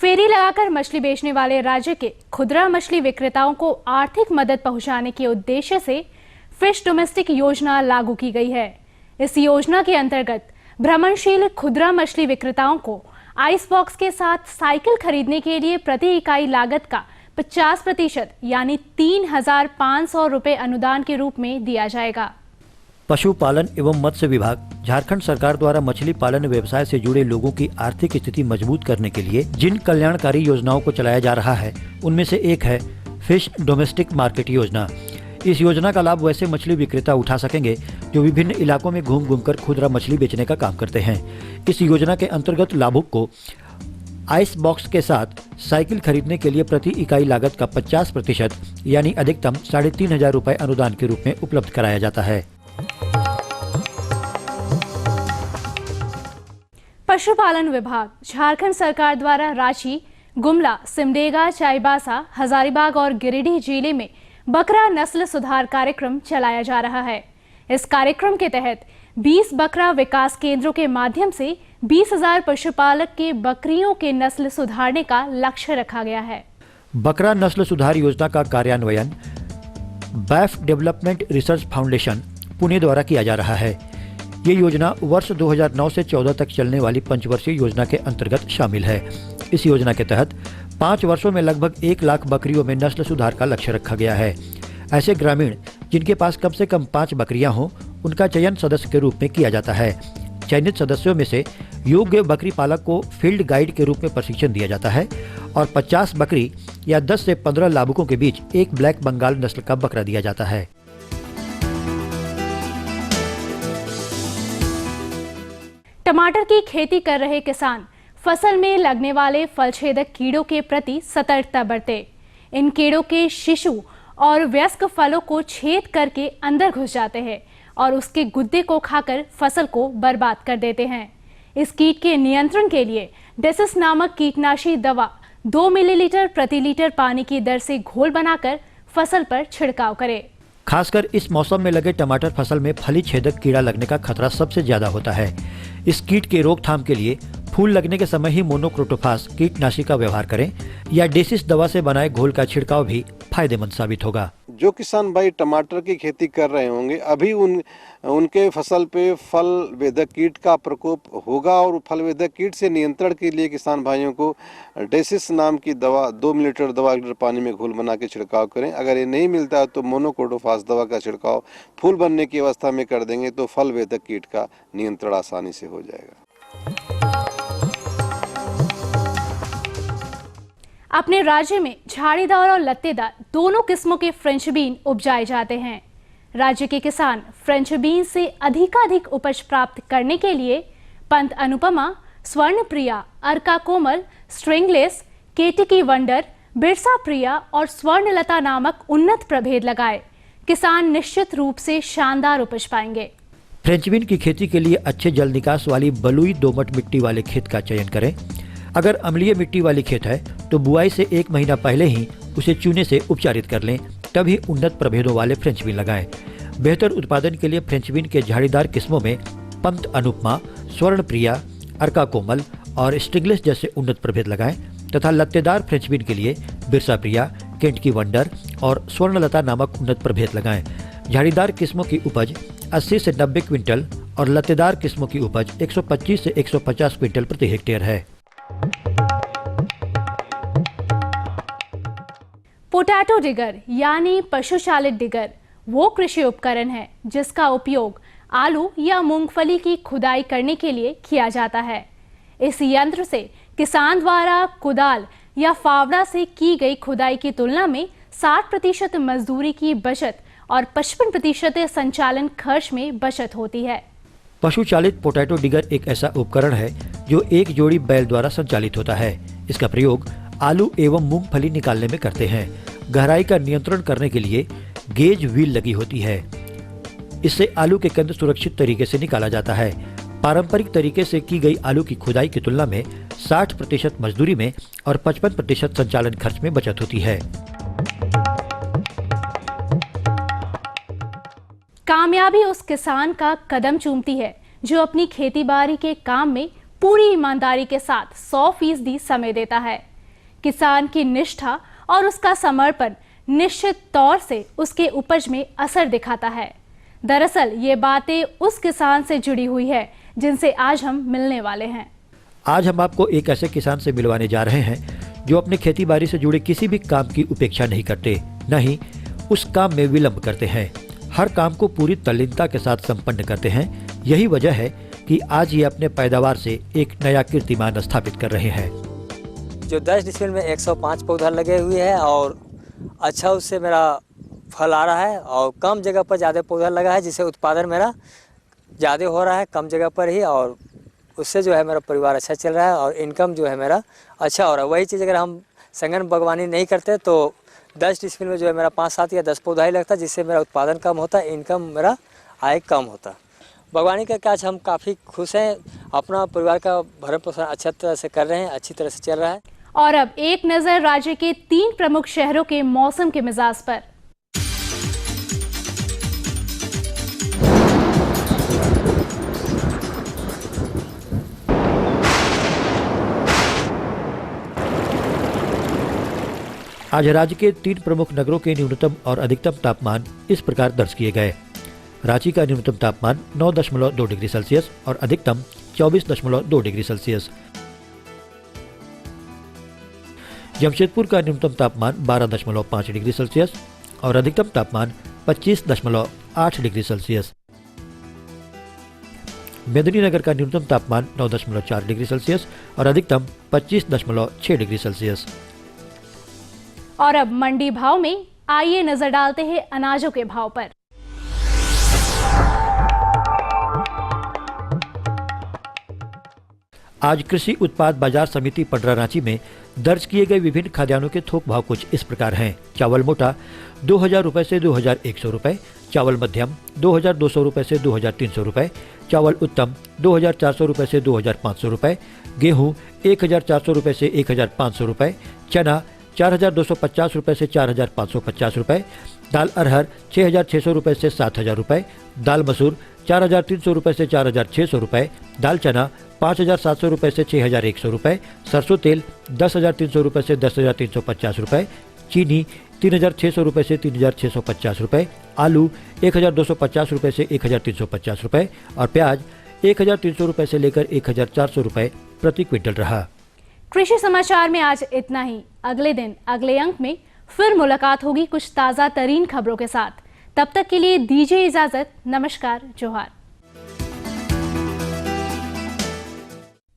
फेरी लगाकर मछली बेचने वाले राज्य के खुदरा मछली विक्रेताओं को आर्थिक मदद पहुंचाने के उद्देश्य से फिश डोमेस्टिक योजना लागू की गई है। इस योजना के अंतर्गत भ्रमणशील खुदरा मछली विक्रेताओं को आइस बॉक्स के साथ साइकिल खरीदने के लिए प्रति इकाई लागत का 50% यानी 3,500 रुपए अनुदान के रूप में दिया जाएगा। पशुपालन एवं मत्स्य विभाग झारखंड सरकार द्वारा मछली पालन व्यवसाय से जुड़े लोगों की आर्थिक स्थिति मजबूत करने के लिए जिन कल्याणकारी योजनाओं को चलाया जा रहा है उनमें से एक है फिश डोमेस्टिक मार्केट योजना। इस योजना का लाभ वैसे मछली विक्रेता उठा सकेंगे जो विभिन्न इलाकों में घूम घूम कर खुदरा मछली बेचने का काम करते हैं। इस योजना के अंतर्गत लाभुक को आइस बॉक्स के साथ साइकिल खरीदने के लिए प्रति इकाई लागत का 50% यानी अधिकतम 3,500 रुपए अनुदान के रूप में उपलब्ध कराया जाता है। पशुपालन विभाग झारखंड सरकार द्वारा रांची, गुमला, सिमडेगा, चाईबासा, हजारीबाग और गिरिडीह जिले में बकरा नस्ल सुधार कार्यक्रम चलाया जा रहा है। इस कार्यक्रम के तहत 20 बकरा विकास केंद्रों के माध्यम से 20,000 पशुपालक के बकरियों के नस्ल सुधारने का लक्ष्य रखा गया है। बकरा नस्ल सुधार योजना का कार्यान्वयन BAIF development research foundation Pune द्वारा किया जा रहा है। ये योजना वर्ष 2009 से 14 तक चलने वाली पंचवर्षीय योजना के अंतर्गत शामिल है। इस योजना के तहत 5 वर्षों में लगभग 1 लाख बकरियों में नस्ल सुधार का लक्ष्य रखा गया है। ऐसे ग्रामीण जिनके पास कम से कम 5 बकरियां हों, उनका चयन सदस्य के रूप में किया जाता है। चयनित सदस्यों में से योग्य बकरी पालक को फील्ड गाइड के रूप में प्रशिक्षण दिया जाता है और 50 बकरी या 10 से 15 लाभुकों के बीच एक ब्लैक बंगाल नस्ल का बकरा दिया जाता है। टमाटर की खेती कर रहे किसान फसल में लगने वाले फलछेदक कीड़ों के प्रति सतर्कता बरतें। इन कीड़ों के शिशु और वयस्क फलों को छेद करके अंदर घुस जाते हैं और उसके गुद्दे को खाकर फसल को बर्बाद कर देते हैं। इस कीट के नियंत्रण के लिए डेसिस नामक कीटनाशी दवा 2 मिलीलीटर प्रति लीटर पानी की दर से घोल बनाकर फसल पर छिड़काव करें। खासकर इस मौसम में लगे टमाटर फसल में फली छेदक कीड़ा लगने का खतरा सबसे ज्यादा होता है। इस कीट के रोकथाम के लिए फूल लगने के समय ही मोनोक्रोटोफास कीटनाशी का व्यवहार करें या डेसिस दवा से बनाए घोल का छिड़काव भी फायदेमंद साबित होगा। जो किसान भाई टमाटर की खेती कर रहे होंगे, अभी उनके फसल पे फल वेदक कीट का प्रकोप होगा और फल वेदक कीट से नियंत्रण के लिए किसान भाइयों को डेसिस नाम की दवा 2 मिलीलीटर दवा लीटर पानी में घोल बना के छिड़काव करें। अगर ये नहीं मिलता है तो मोनोक्रोटोफास दवा का छिड़काव फूल बनने की अवस्था में कर देंगे तो फल वेदक कीट का नियंत्रण आसानी से हो जाएगा। अपने राज्य में झाड़ीदार और लत्तेदार दोनों किस्मों के फ्रेंच बीन उपजाए जाते हैं। राज्य के किसान फ्रेंच बीन से अधिकाधिक उपज प्राप्त करने के लिए पंत अनुपमा, स्वर्ण प्रिया, अर्का कोमल, स्ट्रिंगलेस, केटिकी वंडर, बिरसा प्रिया और स्वर्णलता नामक उन्नत प्रभेद लगाए किसान निश्चित रूप से शानदार उपज पाएंगे। फ्रेंच बीन की खेती के लिए अच्छे जल निकास वाली बलुई दोमट मिट्टी वाले खेत का चयन करें। अगर अम्लीय मिट्टी वाली खेत है तो बुआई से 1 महीना पहले ही उसे चूने से उपचारित कर लें, तभी उन्नत प्रभेदों वाले फ्रेंच बीन लगाएं। बेहतर उत्पादन के लिए फ्रेंच बीन के झाड़ीदार किस्मों में पंत अनुपमा, स्वर्ण प्रिया, अर्का कोमल और स्ट्रिंगलेस जैसे उन्नत प्रभेद लगाएं तथा लत्तेदार फ्रेंच बीन के लिए बिरसा प्रिया, केंटकी वंडर और स्वर्णलता नामक उन्नत प्रभेद लगाएं। झाड़ीदार किस्मों की उपज 80 से 90 क्विंटल और लत्तेदार किस्मों की उपज 125 से 150 क्विंटल प्रति हेक्टेयर है। पोटैटो डिगर यानी पशु चालित डिगर वो कृषि उपकरण है जिसका उपयोग आलू या मूंगफली की खुदाई करने के लिए किया जाता है। इस यंत्र से किसान द्वारा कुदाल या फावड़ा से की गई खुदाई की तुलना में 60% मजदूरी की बचत और 55% संचालन खर्च में बचत होती है। पशु चालित पोटैटो डिगर एक ऐसा उपकरण है जो एक जोड़ी बैल द्वारा संचालित होता है। इसका प्रयोग आलू एवं मूंगफली निकालने में करते हैं। गहराई का नियंत्रण करने के लिए गेज व्हील लगी होती है। इससे आलू के कंद सुरक्षित तरीके से निकाला जाता है। पारंपरिक तरीके से की गई आलू की खुदाई की तुलना में 60% मजदूरी में और 55% संचालन खर्च में बचत होती है। कामयाबी उस किसान का कदम चूमती है जो अपनी खेती बाड़ी के काम में पूरी ईमानदारी के साथ 100% समय देता है। किसान की निष्ठा और उसका समर्पण निश्चित तौर से उसके उपज में असर दिखाता है। दरअसल ये बातें उस किसान से जुड़ी हुई है जिनसे आज हम मिलने वाले हैं। आज हम आपको एक ऐसे किसान से मिलवाने जा रहे हैं जो अपने खेती बाड़ी से जुड़े किसी भी काम की उपेक्षा नहीं करते, न ही उस काम में विलंब करते हैं। हर काम को पूरी तल्लीनता के साथ संपन्न करते हैं। यही वजह है कि आज ये अपने पैदावार से एक नया कीर्तिमान स्थापित कर रहे हैं। जो 10 डिसमिल में 105 पौधा लगे हुए हैं और अच्छा उससे मेरा फल आ रहा है और कम जगह पर ज़्यादा पौधा लगा है, जिससे उत्पादन मेरा ज़्यादा हो रहा है कम जगह पर ही, और उससे जो है मेरा परिवार अच्छा चल रहा है और इनकम जो है मेरा अच्छा हो रहा है। वही चीज़ अगर हम संगन बागवानी नहीं करते तो 10 डिसमिल में जो है मेरा 5-7 या 10 पौधा ही लगता, जिससे मेरा उत्पादन कम होता, इनकम मेरा आय कम होता। बागवानी करके आज हम काफ़ी खुश हैं, अपना परिवार का भरण पोषण अच्छा तरह से कर रहे हैं, अच्छी तरह से चल रहा है। और अब एक नजर राज्य के 3 प्रमुख शहरों के मौसम के मिजाज पर। आज राज्य के 3 प्रमुख नगरों के न्यूनतम और अधिकतम तापमान इस प्रकार दर्ज किए गए। रांची का न्यूनतम तापमान 9.2 डिग्री सेल्सियस और अधिकतम 24.2 डिग्री सेल्सियस। जमशेदपुर का न्यूनतम तापमान 12.5 डिग्री सेल्सियस और अधिकतम तापमान 25.8 डिग्री सेल्सियस। मेदिनीनगर का न्यूनतम तापमान 9.4 डिग्री सेल्सियस और अधिकतम 25.6 डिग्री सेल्सियस। और अब मंडी भाव में आइए नजर डालते हैं अनाजों के भाव पर। आज कृषि उत्पाद बाजार समिति पंडरा रांची में दर्ज किए गए विभिन्न खाद्यान्नों के थोक भाव कुछ इस प्रकार हैं। चावल मोटा 2000 रुपए से 2100 रुपए, चावल मध्यम 2200 रुपए से 2300 रुपए, चावल उत्तम 2400 रुपए से 2500 रुपए, गेहूं 1400 रुपए से 1500 रुपए, चना 4250 रुपए से 4550 रुपए, दाल अरहर 6600 रुपए से 7000 रुपए, दाल मसूर 4300 रुपए से 4600 रुपए, दाल चना 5700 रुपए से 6100 रुपए, सरसों तेल 10300 रुपए से 10350 रुपए, चीनी 3600 रुपए से 3650 रुपए, आलू 1250 रुपए से 1350 रुपए और प्याज 1300 रुपए से लेकर 1400 रुपए प्रति क्विंटल रहा। कृषि समाचार में आज इतना ही। अगले दिन अगले अंक में फिर मुलाकात होगी कुछ ताज़ा तरीन खबरों के साथ। तब तक के लिए दीजिए इजाजत। नमस्कार, जोहार।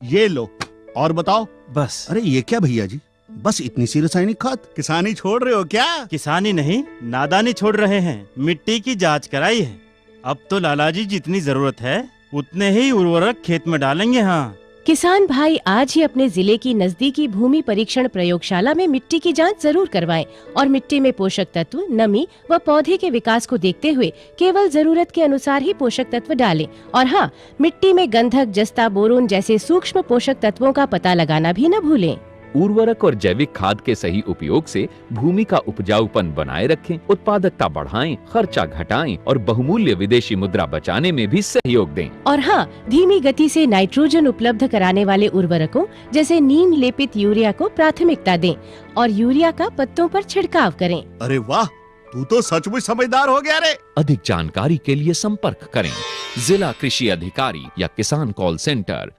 ये लो और बताओ। बस। अरे ये क्या भैया जी, बस इतनी सी रासायनिक खाद? किसानी छोड़ रहे हो क्या? किसानी नहीं, नादानी छोड़ रहे हैं। मिट्टी की जांच कराई है। अब तो लालाजी जितनी जरूरत है उतने ही उर्वरक खेत में डालेंगे। हाँ, किसान भाई आज ही अपने जिले की नजदीकी भूमि परीक्षण प्रयोगशाला में मिट्टी की जांच जरूर करवाएं और मिट्टी में पोषक तत्व, नमी व पौधे के विकास को देखते हुए केवल जरूरत के अनुसार ही पोषक तत्व डालें। और हाँ, मिट्टी में गंधक, जस्ता, बोरोन जैसे सूक्ष्म पोषक तत्वों का पता लगाना भी न भूलें। उर्वरक और जैविक खाद के सही उपयोग से भूमि का उपजाऊपन बनाए रखें, उत्पादकता बढ़ाएं, खर्चा घटाएं और बहुमूल्य विदेशी मुद्रा बचाने में भी सहयोग दें। और हाँ, धीमी गति से नाइट्रोजन उपलब्ध कराने वाले उर्वरकों जैसे नीम लेपित यूरिया को प्राथमिकता दें और यूरिया का पत्तों पर छिड़काव करें। अरे वाह, तू तो सचमुच समझदार हो गया रे। अधिक जानकारी के लिए संपर्क करें जिला कृषि अधिकारी या किसान कॉल सेंटर।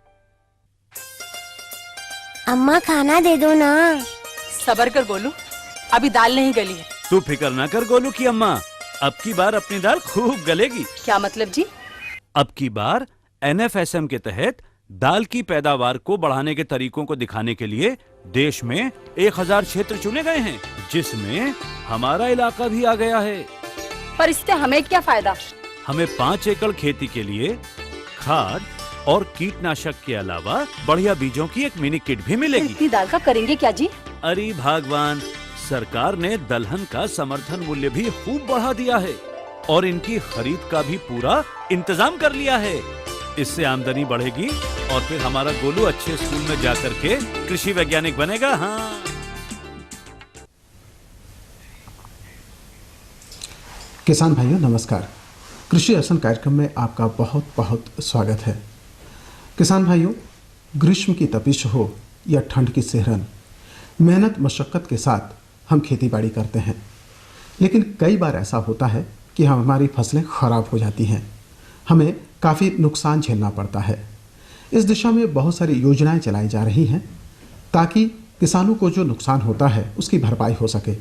अम्मा खाना दे दो ना। सबर कर गोलू, अभी दाल नहीं गली है। तू फिक्र ना कर गोलू की अम्मा, अब की बार अपनी दाल खूब गलेगी। क्या मतलब जी? अब की बार NFSM के तहत दाल की पैदावार को बढ़ाने के तरीकों को दिखाने के लिए देश में 1000 क्षेत्र चुने गए हैं, जिसमें हमारा इलाका भी आ गया है। पर इससे हमें क्या फायदा? हमें 5 एकड़ खेती के लिए खाद और कीटनाशक के अलावा बढ़िया बीजों की एक मिनी किट भी मिलेगी। इतनी दाल का करेंगे क्या जी? अरे भगवान, सरकार ने दलहन का समर्थन मूल्य भी खूब बढ़ा दिया है और इनकी खरीद का भी पूरा इंतजाम कर लिया है। इससे आमदनी बढ़ेगी और फिर हमारा गोलू अच्छे स्कूल में जाकर के कृषि वैज्ञानिक बनेगा। हाँ, किसान भाइयों नमस्कार। कृषि दर्शन कार्यक्रम में आपका बहुत बहुत स्वागत है। किसान भाइयों, ग्रीष्म की तपिश हो या ठंड की सिहरन, मेहनत मशक्क़त के साथ हम खेती बाड़ी करते हैं, लेकिन कई बार ऐसा होता है कि हमारी फसलें ख़राब हो जाती हैं, हमें काफ़ी नुकसान झेलना पड़ता है। इस दिशा में बहुत सारी योजनाएं चलाई जा रही हैं ताकि किसानों को जो नुकसान होता है उसकी भरपाई हो सके।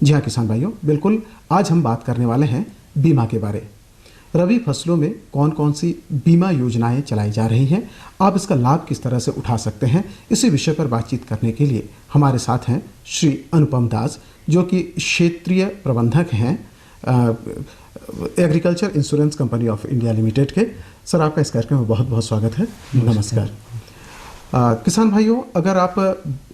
जी हाँ किसान भाइयों, बिल्कुल आज हम बात करने वाले हैं बीमा के बारे। रबी फसलों में कौन कौन सी बीमा योजनाएं चलाई जा रही हैं, आप इसका लाभ किस तरह से उठा सकते हैं, इसी विषय पर बातचीत करने के लिए हमारे साथ हैं श्री अनुपम दास, जो कि क्षेत्रीय प्रबंधक हैं agriculture insurance company of India limited के। सर, आपका इस कार्यक्रम में बहुत बहुत स्वागत है। नमस्कार। किसान भाइयों, अगर आप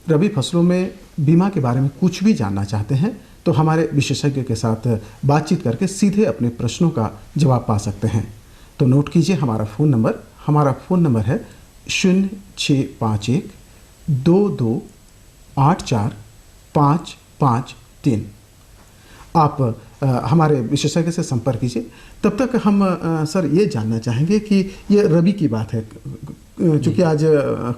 रबी फसलों में बीमा के बारे में कुछ भी जानना चाहते हैं तो हमारे विशेषज्ञ के साथ बातचीत करके सीधे अपने प्रश्नों का जवाब पा सकते हैं। तो नोट कीजिए हमारा फ़ोन नंबर है 0651 2284 आप हमारे विशेषज्ञ से संपर्क कीजिए। तब तक हम सर ये जानना चाहेंगे कि ये रबी की बात है, चूँकि आज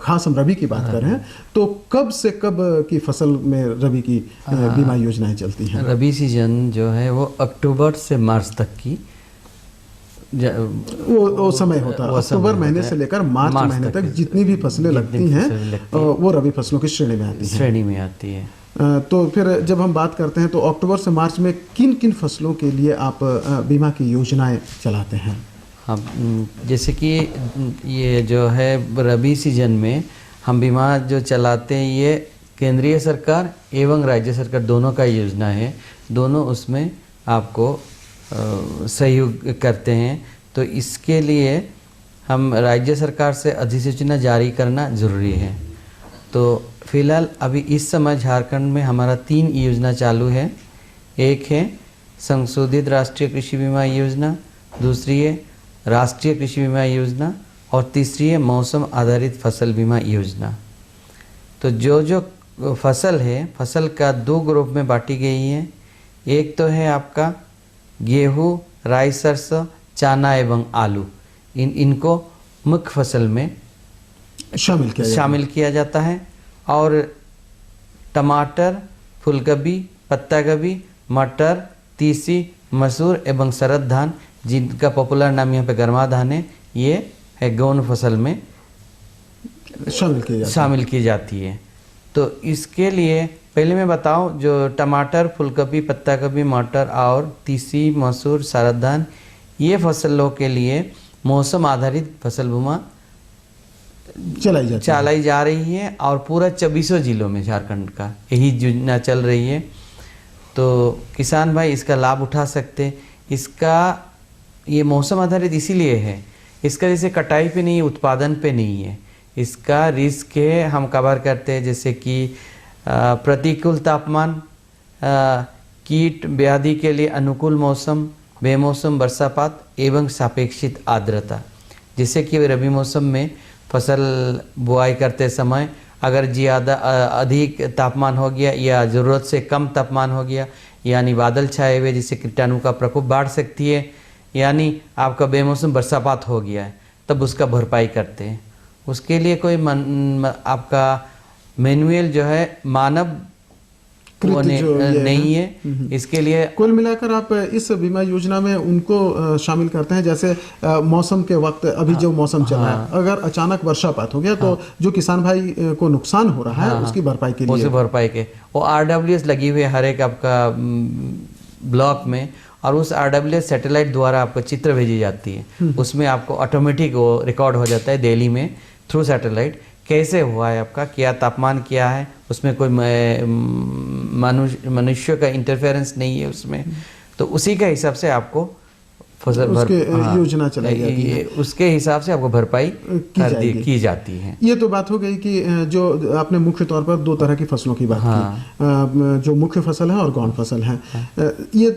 खास हम रबी की बात कर रहे हैं, तो कब से कब की फसल में रबी की बीमा योजनाएं चलती हैं? रबी सीजन जो है वो अक्टूबर से मार्च तक की वो समय होता है। अक्टूबर महीने से लेकर मार्च महीने तक जितनी भी फसलें लगती हैं वो रबी फसलों की श्रेणी में आती है। तो फिर जब हम बात करते हैं तो अक्टूबर से मार्च में किन किन फसलों के लिए आप बीमा की योजनाएं चलाते हैं? हाँ, जैसे कि ये जो है रबी सीजन में हम बीमा जो चलाते हैं ये केंद्रीय सरकार एवं राज्य सरकार दोनों का योजना है। दोनों उसमें आपको सहयोग करते हैं। तो इसके लिए हम राज्य सरकार से अधिसूचना जारी करना ज़रूरी है। तो फिलहाल अभी इस समय झारखंड में हमारा 3 योजना चालू है। एक है संशोधित राष्ट्रीय कृषि बीमा योजना, दूसरी है राष्ट्रीय कृषि बीमा योजना और तीसरी है मौसम आधारित फसल बीमा योजना। तो जो फसल है, फसल का 2 ग्रुप में बांटी गई है। एक तो है आपका गेहूँ, राई, सरसों, चना एवं आलू, इनको मुख्य फसल में शामिल किया जाता है। और टमाटर, फूलगोभी, पत्ता गोभी, मटर, तीसी, मसूर एवं शरद धान, जिनका पॉपुलर नाम यहाँ पे गर्मा धान है, ये है गौण फसल में शामिल की जाती है। तो इसके लिए पहले मैं बताऊं, जो टमाटर, फूलगोभी, पत्ता गोभी, मटर और तीसी, मसूर, शरद धान, ये फसलों के लिए मौसम आधारित फसल बीमा चलाई जा रही है और पूरा 24 जिलों में झारखंड का यही योजना चल रही है। तो किसान भाई इसका लाभ उठा सकते। इसका ये मौसम आधारित इसीलिए है, इसका जैसे कटाई पे नहीं, उत्पादन पे नहीं है। इसका रिस्क है, हम कवर करते हैं जैसे कि प्रतिकूल तापमान, कीट व्याधि के लिए अनुकूल मौसम, बेमौसम वर्षापात एवं सापेक्षित आर्द्रता। जैसे कि रबी मौसम में फसल बुआई करते समय अगर ज़्यादा अधिक तापमान हो गया या ज़रूरत से कम तापमान हो गया, यानी बादल छाए हुए जिससे कीटाणु का प्रकोप बढ़ सकती है, यानी आपका बेमौसम वर्षापात हो गया है, तब उसका भरपाई करते हैं। उसके लिए कोई आपका मैनुअल जो है मानव नहीं है। इसके लिए कुल मिलाकर आप इस बीमा योजना में उनको शामिल करते हैं, जैसे मौसम के वक्त अभी जो मौसम चल रहा है, अगर अचानक वर्षापात हो गया तो जो किसान भाई को नुकसान हो रहा है उसकी भरपाई के लिए भरपाई के वो RWS लगी हुई है हर एक आपका ब्लॉक में, और उस RWS सैटेलाइट द्वारा आपको चित्र भेजी जाती है। उसमें आपको ऑटोमेटिक वो रिकॉर्ड हो जाता है दिल्ली में थ्रू सैटेलाइट, कैसे हुआ है आपका, क्या तापमान क्या है, उसमें कोई मनुष्य का इंटरफेरेंस नहीं है उसमें। तो उसी के हिसाब से आपको फसल योजना चलाई जाती है, उसके हिसाब से आपको भरपाई की जाती है। ये तो बात हो गई कि जो आपने मुख्य तौर पर 2 तरह की फसलों की बात की, जो मुख्य फसल है और गौण फसल है। ये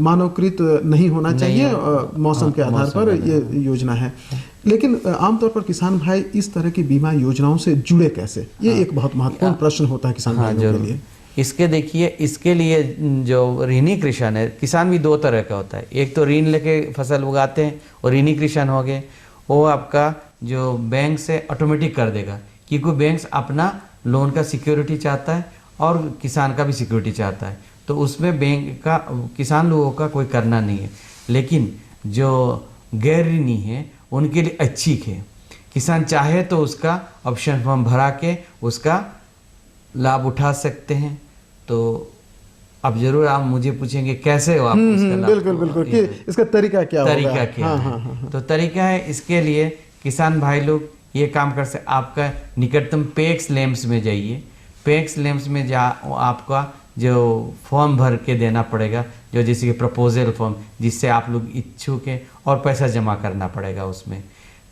मानवकृत नहीं होना चाहिए, मौसम के आधार पर ये योजना है। लेकिन आमतौर पर किसान भाई इस तरह की बीमा योजनाओं से जुड़े कैसे, ये एक बहुत महत्वपूर्ण प्रश्न होता है किसान भाइयों के लिए। इसके देखिए, इसके लिए जो ऋणी किसान है, किसान भी 2 तरह का होता है। एक तो ऋण लेके फसल उगाते हैं और ऋणी किसान हो गए, वो आपका जो बैंक से ऑटोमेटिक कर देगा, क्योंकि बैंक अपना लोन का सिक्योरिटी चाहता है और किसान का भी सिक्योरिटी चाहता है, तो उसमें बैंक का किसान लोगों का कोई करना नहीं है। लेकिन जो गैर ऋणी है उनके लिए ऐच्छिक है, किसान चाहे तो उसका ऑप्शन फॉर्म भरा के उसका लाभ उठा सकते हैं। तो अब जरूर आप मुझे पूछेंगे कैसे हो आप इसका लाभ, बिल्कुल बिल्कुल कि इसका तरीका क्या होगा? तरीका क्या है? तो तरीका है, इसके लिए किसान भाई लोग ये काम कर सकते, आपका निकटतम पेक्स लेम्स में जाइए, पेक्स लेम्स में जा आपका जो फॉर्म भर के देना पड़ेगा, जो जैसे कि प्रपोजल फॉर्म, जिससे आप लोग इच्छुक हैं और पैसा जमा करना पड़ेगा उसमें।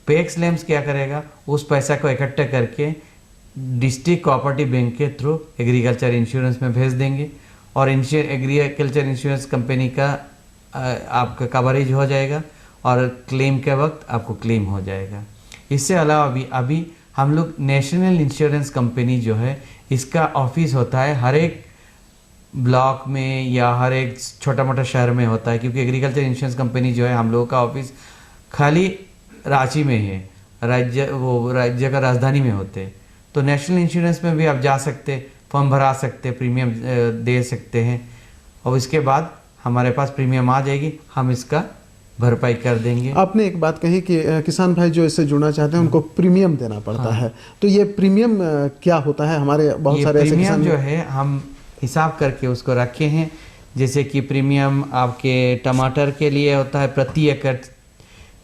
पेक्स लेम्स क्या करेगा, उस पैसा को इकट्ठा करके डिस्ट्रिक्ट कोऑपरेटिव बैंक के थ्रू एग्रीकल्चर इंश्योरेंस में भेज देंगे और एग्रीकल्चर इंश्योरेंस कंपनी का आपका कवरेज हो जाएगा और क्लेम के वक्त आपको क्लेम हो जाएगा। इससे अलावा अभी हम लोग नेशनल इंश्योरेंस कंपनी जो है, इसका ऑफिस होता है हर एक ब्लॉक में या हर एक छोटा मोटा शहर में होता है, क्योंकि एग्रीकल्चर इंश्योरेंस कंपनी जो है हम लोगों का ऑफिस खाली रांची में है, राज्य का राजधानी में होते हैं। तो नेशनल इंश्योरेंस में भी आप जा सकते, फॉर्म भरा सकते, प्रीमियम दे सकते हैं और इसके बाद हमारे पास प्रीमियम आ जाएगी, हम इसका भरपाई कर देंगे। आपने एक बात कही कि किसान भाई जो इससे जुड़ना चाहते हैं उनको प्रीमियम देना पड़ता है, तो ये प्रीमियम क्या होता है? हमारे बहुत सारे ऐसे प्रीमियम जो है हम हिसाब करके उसको रखे हैं। जैसे कि प्रीमियम आपके टमाटर के लिए होता है प्रति एकड़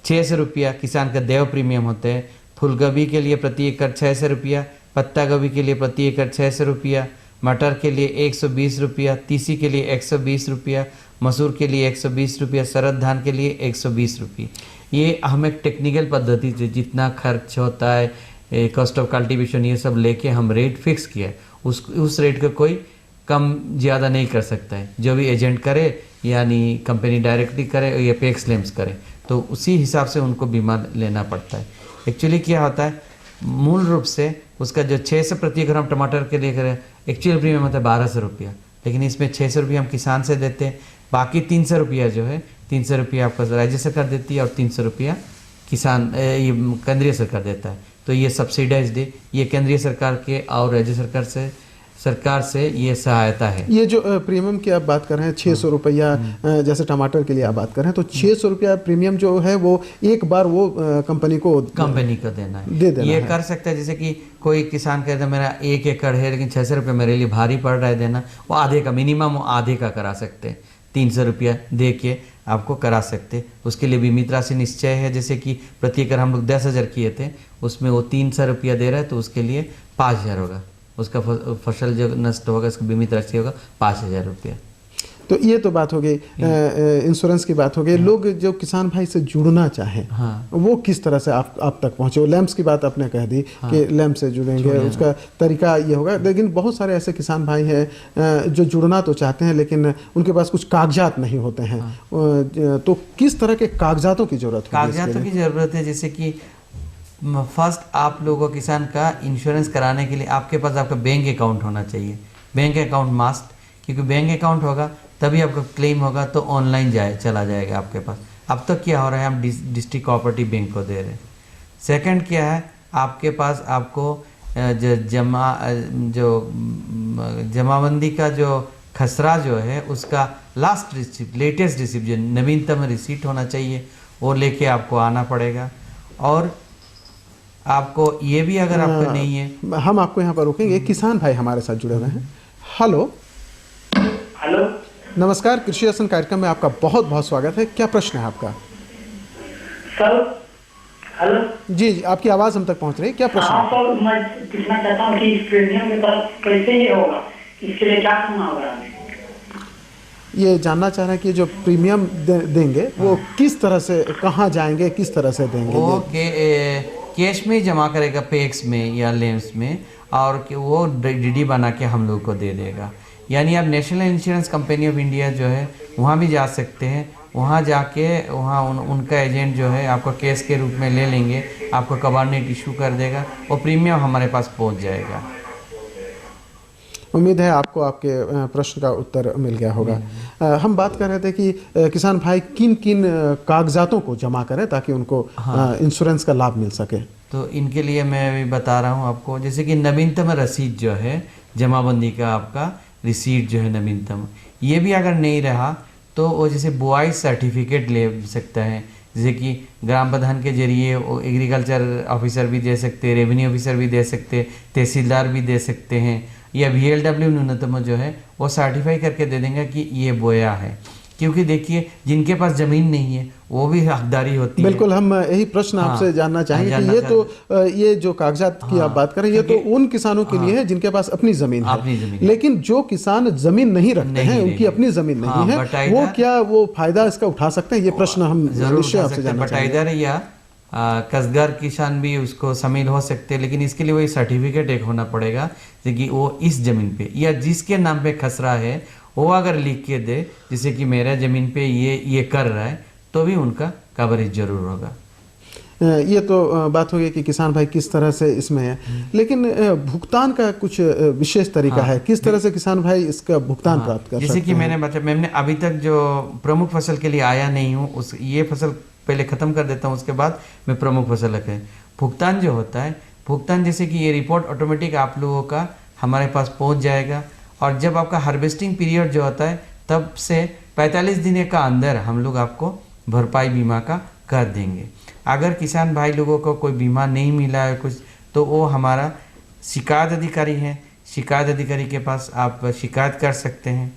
600 रुपया, किसान का देय प्रीमियम होते हैं। फूलगोभी के लिए प्रति एकड़ 600 रुपया, पत्ता गोभी के लिए प्रति एकड़ 600 रुपया, मटर के लिए 120 रुपया, तीसी के लिए 120 रुपया, मसूर के लिए 120 रुपया, शरद धान के लिए 120 रुपये। ये हम एक टेक्निकल पद्धति से जितना खर्च होता है, कॉस्ट ऑफ कल्टीवेशन, ये सब लेके हम रेट फिक्स किया है। उस रेट का कोई कम ज़्यादा नहीं कर सकता है। जो भी एजेंट करे यानी कंपनी डायरेक्टली करे या पेक्स लेम्स करे, तो उसी हिसाब से उनको बीमा लेना पड़ता है। एक्चुअली क्या होता है, मूल रूप से उसका जो 600 प्रति एकड़ हम टमाटर के लिए करें, एक्चुअल प्रीमियम होता है 1200 रुपया, लेकिन इसमें 600 रुपया हम किसान से देते हैं। बाकी 300 रुपया जो है, 300 रुपया आपका राज्य सरकार देती है और 300 रुपया किसान ये केंद्रीय सरकार देता है। तो ये सब्सिडाइज्ड है, ये केंद्रीय सरकार के और राज्य सरकार से ये सहायता है। ये जो प्रीमियम की आप बात कर रहे हैं 600 रुपया, जैसे टमाटर के लिए आप बात कर रहे हैं, तो 600 रुपया प्रीमियम जो है वो एक बार वो कंपनी को देना है, ये कर सकता है। जैसे कि कोई किसान कहता है मेरा 1 एकड़ है लेकिन 600 रुपया मेरे लिए भारी पड़ रहा है देना, वो आधे का मिनिमम आधे का करा सकते हैं, 300 रुपया दे के आपको करा सकते। उसके लिए बीमित राशि निश्चय है, जैसे कि प्रति एकड़ हम लोग 10,000 किए थे, उसमें वो 300 रुपया दे रहा है तो उसके लिए 5,000 होगा। उसका फसल जो नष्ट होगा उसका बीमित राशि होगा 5,000 रुपया। तो ये तो बात हो गई इंश्योरेंस की बात हो गई। लोग जो किसान भाई से जुड़ना चाहें, वो किस तरह से आप तक पहुँचे? लैंप्स की बात आपने कह दी कि लैंप से जुड़ेंगे, उसका तरीका ये होगा। लेकिन बहुत सारे ऐसे किसान भाई हैं जो जुड़ना तो चाहते हैं लेकिन उनके पास कुछ कागजात नहीं होते हैं, तो किस तरह के कागजातों की जरूरत होगी? कागजातों की ज़रूरत है, जैसे कि फर्स्ट आप लोगों को किसान का इंश्योरेंस कराने के लिए आपके पास आपका बैंक अकाउंट होना चाहिए। बैंक अकाउंट मस्ट, क्योंकि बैंक अकाउंट होगा तभी आपका क्लेम होगा, तो ऑनलाइन चला जाएगा आपके पास। अब तक क्या हो रहा है, हम डिस्ट्रिक्ट कोऑपरेटिव बैंक को दे रहे हैं। सेकंड क्या है, आपके पास आपको जमाबंदी का जो खसरा जो है उसका लास्ट रिसिप्ट, लेटेस्ट रिसिप्ट, जो नवीनतम रिसीट होना चाहिए, वो लेके आपको आना पड़ेगा। और आपको ये भी अगर आपको नहीं है, हम आपको यहाँ पर रोकेंगे। किसान भाई हमारे साथ जुड़े हुए हैं। हेलो नमस्कार, कृषि दर्शन कार्यक्रम में आपका बहुत बहुत स्वागत है। क्या प्रश्न है आपका? सर हेलो जी, आपकी आवाज़ हम तक पहुँच रही है, क्या प्रश्न है? सर मैं पूछना चाहता हूँ कि इस प्रीमियम के तरफ कैसे ये होगा, इसके लिए क्या करना होगा? ये जानना चाह रहे हैं कि जो प्रीमियम देंगे वो किस तरह से, कहाँ जाएंगे, किस तरह से देंगे? वो कैश में जमा करेगा पेक्स में या लेम्स में, और वो डीडी बना के हम लोग को दे देगा। यानी आप national insurance company of India जो है वहाँ भी जा सकते हैं, वहाँ जाके वहाँ उनका एजेंट जो है आपको कैश के रूप में ले लेंगे, आपको कवार्नेट इशू कर देगा और प्रीमियम हमारे पास पहुँच जाएगा। उम्मीद है आपको आपके प्रश्न का उत्तर मिल गया होगा। हम बात कर रहे थे कि किसान भाई किन किन कागजातों को जमा करें ताकि उनको इंश्योरेंस का लाभ मिल सके। तो इनके लिए मैं अभी बता रहा हूँ आपको, जैसे कि नवीनतम रसीद जो है जमाबंदी का, आपका रिसीट जो है नवीनतम, ये भी अगर नहीं रहा तो वो जैसे बुआई सर्टिफिकेट ले सकता है, जैसे कि ग्राम प्रधान के जरिए वो एग्रीकल्चर ऑफिसर भी दे सकते हैं, रेवेन्यू ऑफिसर भी दे सकते, तहसीलदार भी दे सकते हैं, या VLW न्यूनतम जो है वो सर्टिफाई करके दे देंगे कि ये बोया है। क्योंकि देखिए जिनके पास ज़मीन नहीं है वो भी हकदारी होती है। बिल्कुल, हम यही प्रश्न आपसे जानना चाहेंगे कि ये तो ये जो कागजात की आप बात करें, ये तो उन किसानों के लिए है जिनके पास अपनी ज़मीन है, लेकिन जो किसान ज़मीन नहीं रखते हैं, उनकी अपनी ज़मीन नहीं है, वो क्या वो फायदा इसका उठा सकते हैं? ये प्रश्न हम जरूर आपसे जानना चाहेंगे। बटाईदार या कसगार किसान भी उसको शामिल हो सकते हैं, लेकिन इसके लिए वही सर्टिफिकेट एक होना पड़ेगा कि वो इस ज़मीन पे या जिसके नाम पे खसरा है वो अगर लिख के दे, जैसे कि मेरा ज़मीन पे ये कर रहा है, तो भी उनका कवरेज जरूर होगा। ये तो बात हो गई कि किसान भाई किस तरह से इसमें है, लेकिन भुगतान का कुछ विशेष तरीका है, किस तरह से किसान भाई इसका भुगतान प्राप्त कर सकते हैं? जैसे कि मैंने अभी तक जो प्रमुख फसल के लिए आया नहीं हूँ, ये फसल पहले ख़त्म कर देता हूँ, उसके बाद मैं प्रमुख फसल है। भुगतान जो होता है, भुगतान जैसे कि ये रिपोर्ट ऑटोमेटिक आप लोगों का हमारे पास पहुँच जाएगा, और जब आपका हार्वेस्टिंग पीरियड जो होता है तब से 45 दिन का अंदर हम लोग आपको भरपाई बीमा का कर देंगे। अगर किसान भाई लोगों को कोई बीमा नहीं मिला है कुछ, तो वो हमारा शिकायत अधिकारी है, शिकायत अधिकारी के पास आप शिकायत कर सकते हैं।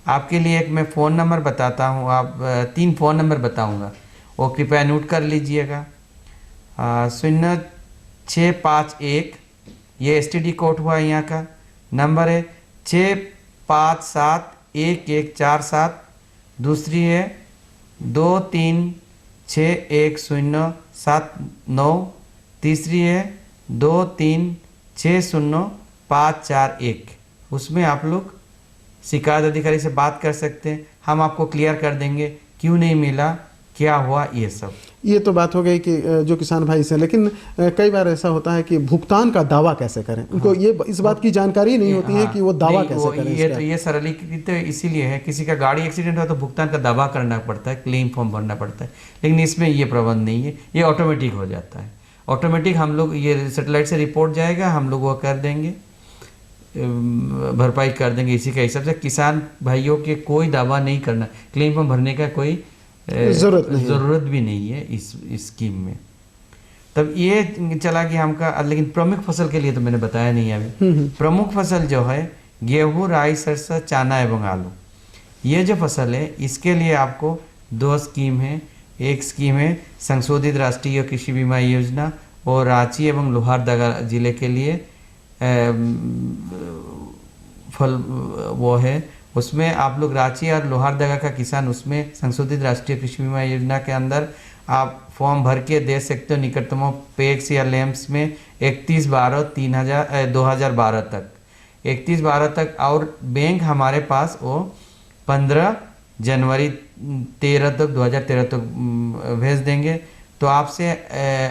आपके लिए एक मैं फ़ोन नंबर बताता हूँ, आप 3 फ़ोन नंबर बताऊँगा, वो कृपया नोट कर लीजिएगा। 0651, ये STD कोड हुआ यहाँ का नंबर है, 6571147, दूसरी है 236107, तीसरी है 23600541। उसमें आप लोग शिकायत अधिकारी से बात कर सकते हैं, हम आपको क्लियर कर देंगे क्यों नहीं मिला, क्या हुआ, ये सब। ये तो बात हो गई कि जो किसान भाई से, लेकिन कई बार ऐसा होता है कि भुगतान का दावा कैसे करें, उनको ये इस बात की जानकारी नहीं होती है कि वो दावा कैसे करें। ये सरलीकृत इसीलिए है, किसी का गाड़ी एक्सीडेंट हुआ तो भुगतान का दावा करना पड़ता है, क्लेम फॉर्म भरना पड़ता है, लेकिन इसमें ये प्रबंध नहीं है, ये ऑटोमेटिक हो जाता है। ऑटोमेटिक हम लोग ये सैटेलाइट से रिपोर्ट जाएगा, हम लोग वो कर देंगे, भरपाई कर देंगे। इसी का हिसाब से किसान भाइयों के कोई दावा नहीं करना, क्लेम फॉर्म भरने का कोई ज़रूरत भी नहीं है इस स्कीम में। तब ये चला कि हमका, लेकिन प्रमुख फसल के लिए तो मैंने बताया नहीं अभी। प्रमुख फसल जो है गेहूँ, राई, सरसों, चना एवं आलू, ये जो फसल है इसके लिए आपको 2 स्कीम है। एक स्कीम है संशोधित राष्ट्रीय कृषि बीमा योजना, और रांची एवं लोहारदगा जिले के लिए फल वो है, उसमें आप लोग रांची और लोहारदगा का किसान उसमें संशोधित राष्ट्रीय कृषि बीमा योजना के अंदर आप फॉर्म भर के दे सकते हो निकटतम पेक्स या लैम्प्स में 31/12/2012 तक, 31/12 तक। और बैंक हमारे पास वो 15 जनवरी 2013 तक भेज देंगे। तो आपसे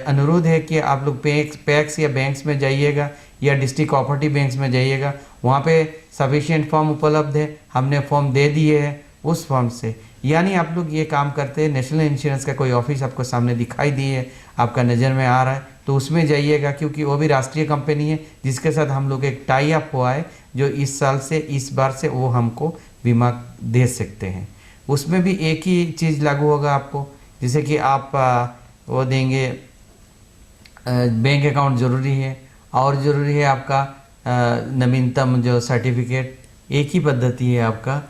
अनुरोध है कि आप लोग पैक्स या बैंक्स में जाइएगा या डिस्ट्रिक्ट कोऑपरेटिव बैंक्स में जाइएगा, वहाँ पे सफिशिएंट फॉर्म उपलब्ध है, हमने फॉर्म दे दिए हैं उस फॉर्म से। यानी आप लोग ये काम करते हैं, नेशनल इंश्योरेंस का कोई ऑफिस आपको सामने दिखाई दी है, आपका नज़र में आ रहा है, तो उसमें जाइएगा, क्योंकि वो भी राष्ट्रीय कंपनी है जिसके साथ हम लोग एक टाई अप हुआ है, जो इस साल से, इस बार से वो हमको बीमा दे सकते हैं। उसमें भी एक ही चीज़ लागू होगा आपको, जैसे कि आप वो देंगे, बैंक अकाउंट ज़रूरी है, और ज़रूरी है आपका नवीनतम जो सर्टिफिकेट। एक ही पद्धति है आपका,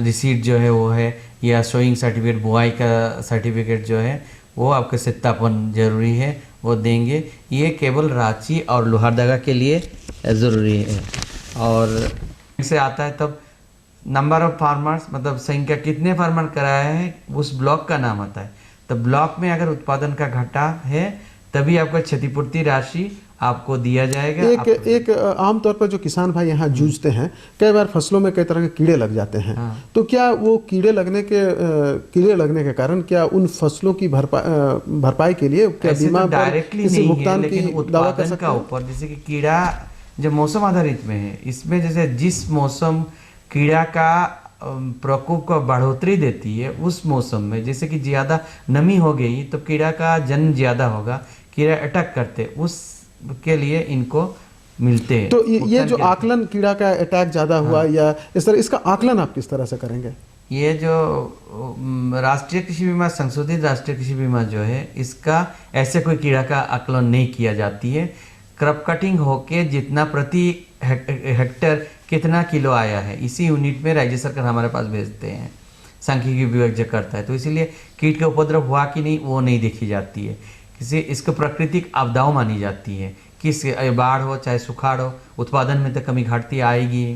रिसीट जो है वो है, या शोइंग सर्टिफिकेट, बुआई का सर्टिफिकेट जो है वो आपका सत्यापन जरूरी है, वो देंगे। ये केवल रांची और लोहारदगा के लिए ज़रूरी है। और से आता है तब नंबर ऑफ फार्मर्स, मतलब संख्या कितने फार्मर कराया है, उस ब्लॉक का नाम आता है। तो ब्लॉक में अगर उत्पादन का घटा है तभी आपको क्षतिपूर्ति राशि आपको दिया जाएगा। एक आमतौर पर जो किसान भाई यहाँ जूझते हैं, कई बार फसलों में कई तरह के कीड़े लग जाते हैं। तो क्या वो कीड़े लगने के कारण क्या उन फसलों की भरपाई के लिए क्या बीमा डायरेक्टली नहीं है, लेकिन उत्पादन का ऊपर, जैसे कि कीड़ा जो मौसम आधारित में है, इसमें जैसे जिस मौसम कीड़ा का प्रकोप को बढ़ोतरी देती है उस मौसम में, जैसे कि ज़्यादा नमी हो गई तो कीड़ा का जन्म ज़्यादा होगा, कीड़ा अटैक करते, उसके लिए इनको मिलते हैं। तो ये जो आकलन कीड़ा का अटैक ज़्यादा हुआ या इस तरह, इसका आकलन आप किस तरह से करेंगे? ये जो राष्ट्रीय कृषि बीमा, संशोधित राष्ट्रीय कृषि बीमा जो है, इसका ऐसे कोई कीड़ा का आकलन नहीं किया जाती है। क्रॉप कटिंग होके जितना प्रति हेक्टेयर कितना किलो आया है, इसी यूनिट में राज्य सरकार हमारे पास भेजते हैं, सांख्यिकी विभाग जो करता है। तो इसीलिए कीट का उपद्रव हुआ कि नहीं वो नहीं देखी जाती है। किसी इसको प्राकृतिक आपदाओं मानी जाती है, किस बाढ़ हो चाहे सुखाड़ हो, उत्पादन में तो कमी घाटती आएगी।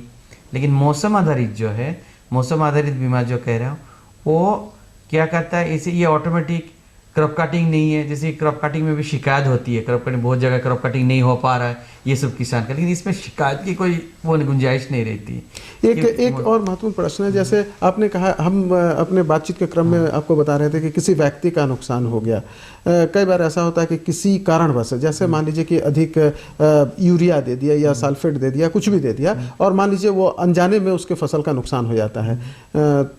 लेकिन मौसम आधारित जो है, मौसम आधारित बीमा जो कह रहा हूँ, वो क्या करता है, इसे ये ऑटोमेटिक क्रॉप कटिंग नहीं है। जैसे क्रॉप कटिंग में भी शिकायत होती है, क्रॉप कटिंग बहुत जगह क्रॉप कटिंग नहीं हो पा रहा है, ये सब किसान का, लेकिन इसमें शिकायत की कोई वो गुंजाइश नहीं रहती। एक और महत्वपूर्ण प्रश्न है, जैसे आपने कहा, हम अपने बातचीत के क्रम में आपको बता रहे थे कि किसी व्यक्ति का नुकसान हो गया। कई बार ऐसा होता है कि किसी कारणवश, जैसे मान लीजिए कि अधिक यूरिया दे दिया या सल्फेट दे दिया, कुछ भी दे दिया, और मान लीजिए वो अनजाने में उसके फसल का नुकसान हो जाता है,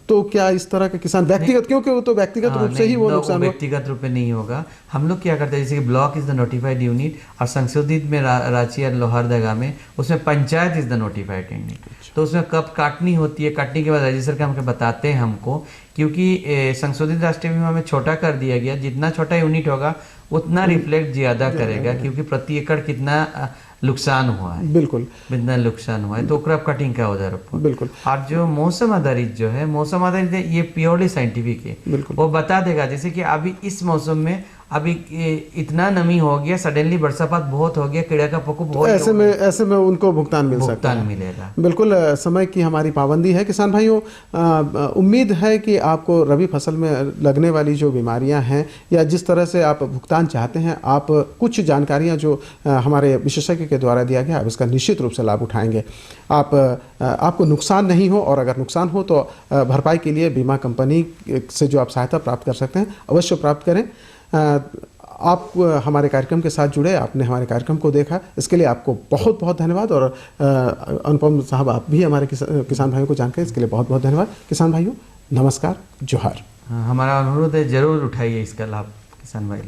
तो क्या इस तरह के किसान व्यक्तिगत, क्योंकि वो तो व्यक्तिगत रूप से ही वो नुकसान व्यक्तिगत रूप में नहीं होगा। हम लोग क्या करते हैं, जैसे कि block is the notified unit, और संशोधित में रांची और लोहरदगा में उसमें panchayat is the notified unit. तो उसमें कब काटनी होती है, काटने के बाद राज्य सरकार हमको बताते हैं हमको, क्योंकि संशोधित राष्ट्रीय बीमा में छोटा कर दिया गया, जितना छोटा यूनिट होगा उतना रिफ्लेक्ट ज्यादा करेगा, क्योंकि प्रति एकड़ कितना नुकसान हुआ है, बिल्कुल कितना नुकसान हुआ है, तो क्रॉप कटिंग का उधर बिल्कुल। और जो मौसम आधारित जो है, मौसम आधारित ये प्योरली साइंटिफिक है, वो बता देगा। जैसे कि अभी इस मौसम में अभी इतना नमी हो गया, सडनली बरसात बहुत हो गया, कीड़ा का प्रकोप हो, ऐसे में उनको भुगतान मिलेगा। बिल्कुल, समय की हमारी पाबंदी है। किसान भाइयों, उम्मीद है कि आपको रबी फसल में लगने वाली जो बीमारियां हैं या जिस तरह से आप भुगतान चाहते हैं, आप कुछ जानकारियां जो हमारे विशेषज्ञ के द्वारा दिया गया, आप इसका निश्चित रूप से लाभ उठाएंगे। आपको नुकसान नहीं हो, और अगर नुकसान हो तो भरपाई के लिए बीमा कंपनी से जो आप सहायता प्राप्त कर सकते हैं, अवश्य प्राप्त करें। आप हमारे कार्यक्रम के साथ जुड़े, आपने हमारे कार्यक्रम को देखा, इसके लिए आपको बहुत बहुत धन्यवाद। और अनुपम साहब, आप भी हमारे किसान भाइयों को जानकर इसके लिए बहुत बहुत धन्यवाद। किसान भाइयों, नमस्कार, जोहार। हमारा अनुरोध है, जरूर उठाइए इसका लाभ किसान भाई।